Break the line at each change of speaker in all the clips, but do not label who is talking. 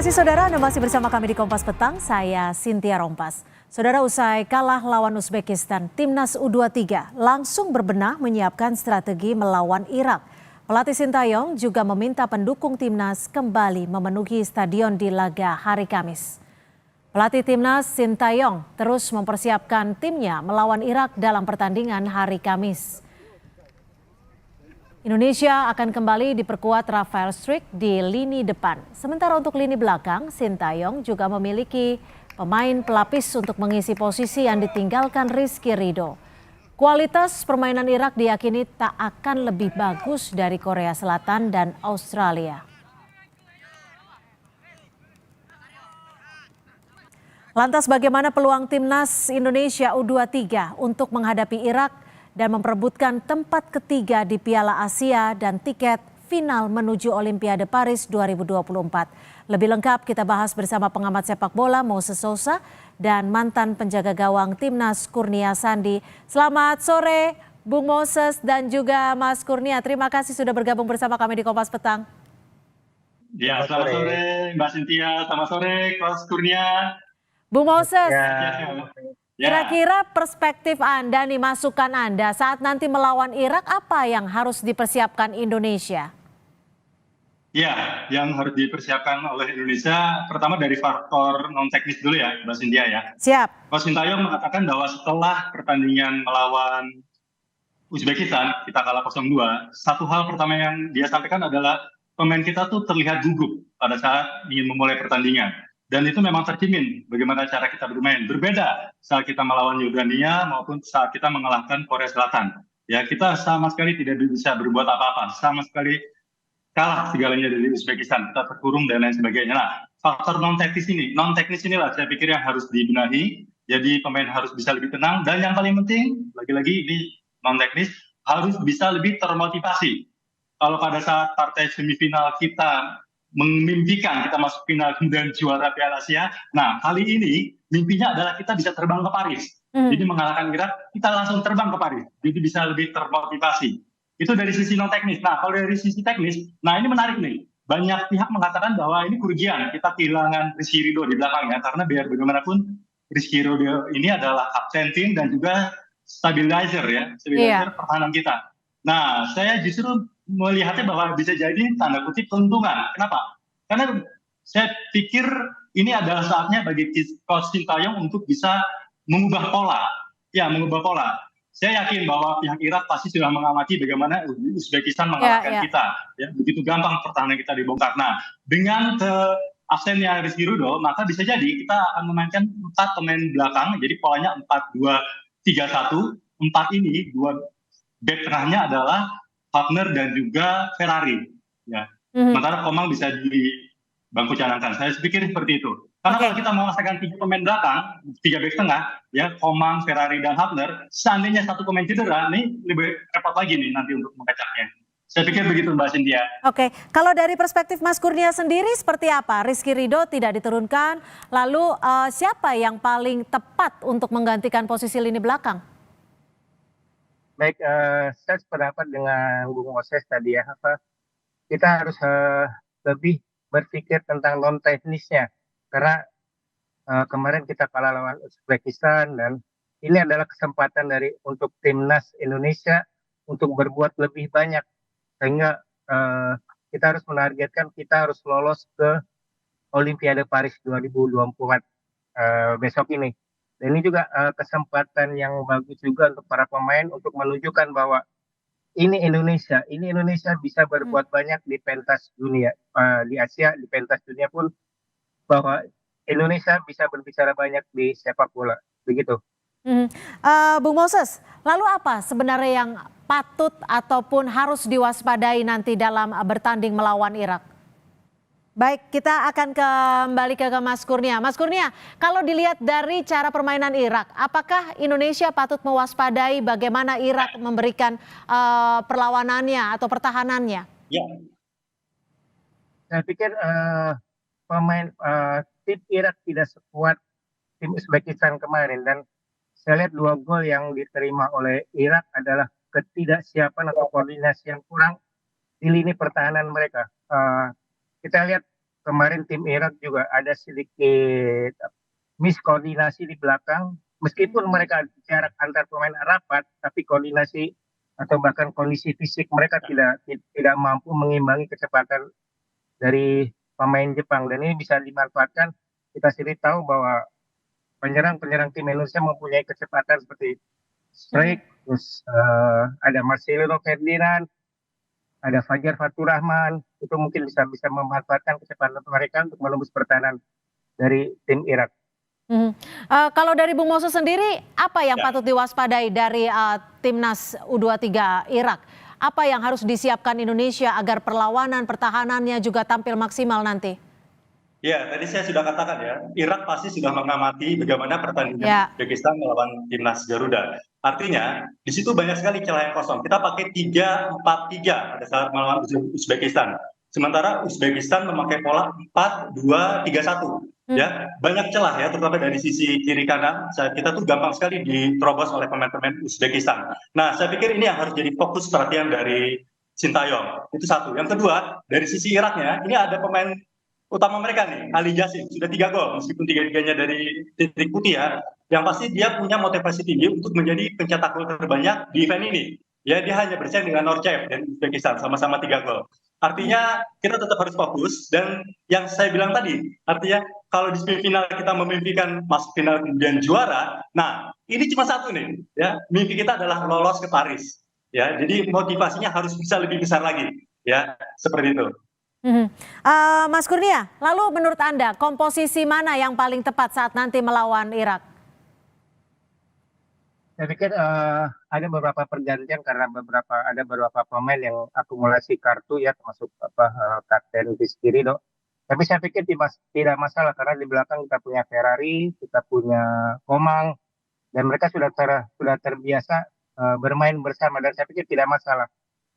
Kasih saudara, Anda masih bersama kami di Kompas Petang, saya Cynthia Rompas. Saudara, usai kalah lawan Uzbekistan, Timnas U23 langsung berbenah menyiapkan strategi melawan Irak. Pelatih Sintayong juga meminta pendukung Timnas kembali memenuhi stadion di laga hari Kamis. Pelatih Timnas Sintayong terus mempersiapkan timnya melawan Irak dalam pertandingan hari Kamis. Indonesia akan kembali diperkuat Rafael Struijk di lini depan. Sementara untuk lini belakang, Sintayong juga memiliki pemain pelapis untuk mengisi posisi yang ditinggalkan Rizky Ridho. Kualitas permainan Irak diyakini tak akan lebih bagus dari Korea Selatan dan Australia. Lantas bagaimana peluang Timnas Indonesia U23 untuk menghadapi Irak dan memperebutkan tempat ketiga di Piala Asia dan tiket final menuju Olimpiade Paris 2024. Lebih lengkap kita bahas bersama pengamat sepak bola Moses Sousa dan mantan penjaga gawang Timnas Kurnia Sandi. Selamat sore Bung Moses dan juga Mas Kurnia. Terima kasih sudah bergabung bersama kami di Kompas Petang.
Ya, selamat sore Mbak Cynthia, selamat sore Mas Kurnia.
Bung Moses,
Ya.
kira-kira perspektif Anda nih, masukan Anda saat nanti melawan Irak, apa yang harus dipersiapkan Indonesia?
Ya, yang harus dipersiapkan oleh Indonesia pertama dari faktor non teknis dulu ya, Mbak Cynthia ya.
Siap.
Coach Sintayong mengatakan bahwa setelah pertandingan melawan Uzbekistan, kita kalah 0-2, satu hal pertama yang dia sampaikan adalah pemain kita tuh terlihat gugup pada saat ingin memulai pertandingan. Dan itu memang tercermin bagaimana cara kita bermain. Berbeda saat kita melawan Yordania maupun saat kita mengalahkan Korea Selatan. Ya, kita sama sekali tidak bisa berbuat apa-apa. Sama sekali kalah segalanya dari Uzbekistan. Kita terkurung dan lain sebagainya. Nah, faktor non teknis inilah saya pikir yang harus dibenahi. Jadi pemain harus bisa lebih tenang. Dan yang paling penting, lagi-lagi ini non teknis, harus bisa lebih termotivasi. Kalau pada saat partai semifinal kita memimpikan kita masuk final kemudian juara Piala Asia, nah kali ini mimpinya adalah kita bisa terbang ke Paris. Jadi mengalahkan Irak, kita langsung terbang ke Paris. Jadi bisa lebih termotivasi. Itu dari sisi non teknis. Nah kalau dari sisi teknis, nah ini menarik nih. Banyak pihak mengatakan bahwa ini kerugian, kita kehilangan Rizky Ridho di belakangnya, karena biar bagaimanapun Rizky Ridho ini adalah kapten tim dan juga stabilizer pertahanan kita. Nah, saya justru melihatnya bahwa bisa jadi tanda kutip keuntungan. Kenapa? Karena saya pikir ini adalah saatnya bagi Coach Sintayong untuk bisa mengubah pola. Ya, mengubah pola. Saya yakin bahwa pihak Irak pasti sudah mengamati bagaimana Uzbekistan mengalahkan kita. Ya, begitu gampang pertahanan kita dibongkar. Nah, dengan absennya Rizky Ridho, maka bisa jadi kita akan memainkan 4 pemain belakang. Jadi polanya 4-2-3-1. 4 ini, 2 back tengahnya adalah Wagner dan juga Ferrari. Ya. Sementara Komang bisa di bangku cadangan. Saya pikir seperti itu. Karena kalau kita memasangkan 3 pemain belakang, 3 back tengah, ya Komang, Ferrari, dan Wagner, seandainya 1 pemain cedera, ini lebih repot lagi nih nanti untuk mengecaknya. Saya pikir begitu Mbak Cynthia.
Oke, kalau dari perspektif Mas Kurnia sendiri seperti apa? Rizky Ridho tidak diturunkan, lalu siapa yang paling tepat untuk menggantikan posisi lini belakang?
Baik, saya sependapat dengan Bung Moses tadi ya, kita harus lebih berpikir tentang non teknisnya, karena kemarin kita kalah lawan Uzbekistan dan ini adalah kesempatan untuk timnas Indonesia untuk berbuat lebih banyak, sehingga kita harus menargetkan kita harus lolos ke Olimpiade Paris 2024 besok ini. Dan ini juga kesempatan yang bagus juga untuk para pemain untuk menunjukkan bahwa ini Indonesia bisa berbuat banyak di pentas dunia, di Asia, di pentas dunia pun, bahwa Indonesia bisa berbicara banyak di sepak bola, begitu.
Bung Moses, lalu apa sebenarnya yang patut ataupun harus diwaspadai nanti dalam bertanding melawan Irak? Baik, kita akan kembali ke Mas Kurnia. Mas Kurnia, kalau dilihat dari cara permainan Irak, apakah Indonesia patut mewaspadai bagaimana Irak memberikan perlawanannya atau pertahanannya?
Ya.
Saya pikir tim Irak tidak sekuat tim Uzbekistan kemarin, dan saya lihat 2 gol yang diterima oleh Irak adalah ketidaksiapan atau koordinasi yang kurang di lini pertahanan mereka. Kita lihat kemarin tim Irak juga ada sedikit miskoordinasi di belakang. Meskipun mereka jarak antar pemain rapat, tapi koordinasi atau bahkan kondisi fisik mereka tidak mampu mengimbangi kecepatan dari pemain Jepang. Dan ini bisa dimanfaatkan. Kita sendiri tahu bahwa penyerang-penyerang tim Indonesia mempunyai kecepatan seperti Strike, terus ada Marcelino Ferdinand, ada Fajar Fatur Rahman, itu mungkin bisa memanfaatkan kecepatan mereka untuk menembus pertahanan dari tim Irak.
Kalau dari Bung Moses sendiri, apa yang patut diwaspadai dari timnas U23 Irak? Apa yang harus disiapkan Indonesia agar perlawanan pertahanannya juga tampil maksimal nanti?
Ya, tadi saya sudah katakan ya, Irak pasti sudah mengamati bagaimana pertandingan Uzbekistan melawan timnas Garuda. Artinya, di situ banyak sekali celah yang kosong. Kita pakai 3-4-3 pada saat melawan Uzbekistan. Sementara Uzbekistan memakai pola 4-2-3-1. Ya, banyak celah ya, terutama dari sisi kiri kanan. Kita tuh gampang sekali diterobos oleh pemain-pemain Uzbekistan. Nah, saya pikir ini yang harus jadi fokus perhatian dari Sintayong. Itu satu. Yang kedua, dari sisi Iraknya, ini ada pemain utama mereka nih, Ali Jassim, sudah 3 gol, meskipun 3-3-nya dari titik putih ya. Yang pasti dia punya motivasi tinggi untuk menjadi pencetak gol terbanyak di event ini. Ya, dia hanya bersaing dengan Norcev dan Uzbekistan, sama-sama 3 gol. Artinya kita tetap harus fokus, dan yang saya bilang tadi, artinya kalau di semifinal kita memimpikan masuk final kemudian juara, nah ini cuma satu nih, ya, mimpi kita adalah lolos ke Paris. Ya, jadi motivasinya harus bisa lebih besar lagi, ya, seperti itu.
Mas Kurnia, lalu menurut Anda komposisi mana yang paling tepat saat nanti melawan Irak?
Saya pikir ada beberapa pergantian karena ada beberapa pemain yang akumulasi kartu ya, termasuk kapten Rizky Ridho. Tapi saya pikir tidak masalah karena di belakang kita punya Ferrari, kita punya Komang, dan mereka sudah terbiasa bermain bersama, dan saya pikir tidak masalah.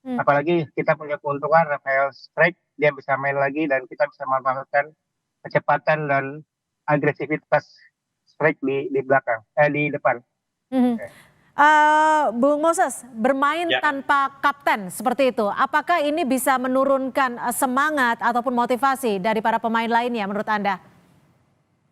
Apalagi kita punya keuntungan Rafael Strike, dia bisa main lagi dan kita bisa memanfaatkan kecepatan dan agresivitas Strike di belakang, di depan.
Bung Moses, bermain tanpa kapten seperti itu, apakah ini bisa menurunkan semangat ataupun motivasi dari para pemain lainnya menurut Anda?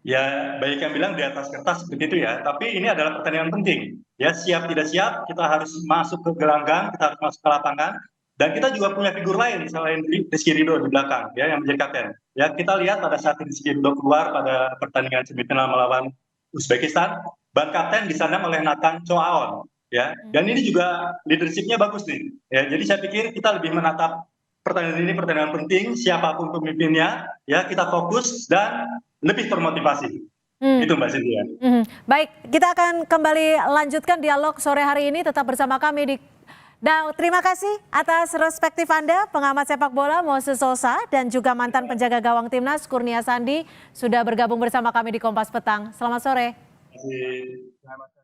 Ya, banyak yang bilang di atas kertas seperti itu ya, tapi ini adalah pertandingan penting. Ya, siap tidak siap, kita harus masuk ke gelanggang, kita harus masuk ke lapangan, dan kita juga punya figur lain selain Rizky Ridho di belakang, ya, yang menjadi kapten. Ya, kita lihat pada saat Rizky Ridho keluar pada pertandingan semifinal melawan Uzbekistan, ban kapten disandang oleh Nathan Choaon, ya, dan ini juga leadershipnya bagus nih. Ya, jadi saya pikir kita lebih menatap pertandingan ini pertandingan penting, siapapun pemimpinnya, ya, kita fokus dan lebih termotivasi. Itu Mbak Cynthia.
Baik, kita akan kembali lanjutkan dialog sore hari ini, tetap bersama kami di. Dan terima kasih atas perspektif Anda, pengamat sepak bola Moses Sosa dan juga mantan penjaga gawang timnas Kurnia Sandi sudah bergabung bersama kami di Kompas Petang. Selamat sore.
Terima kasih.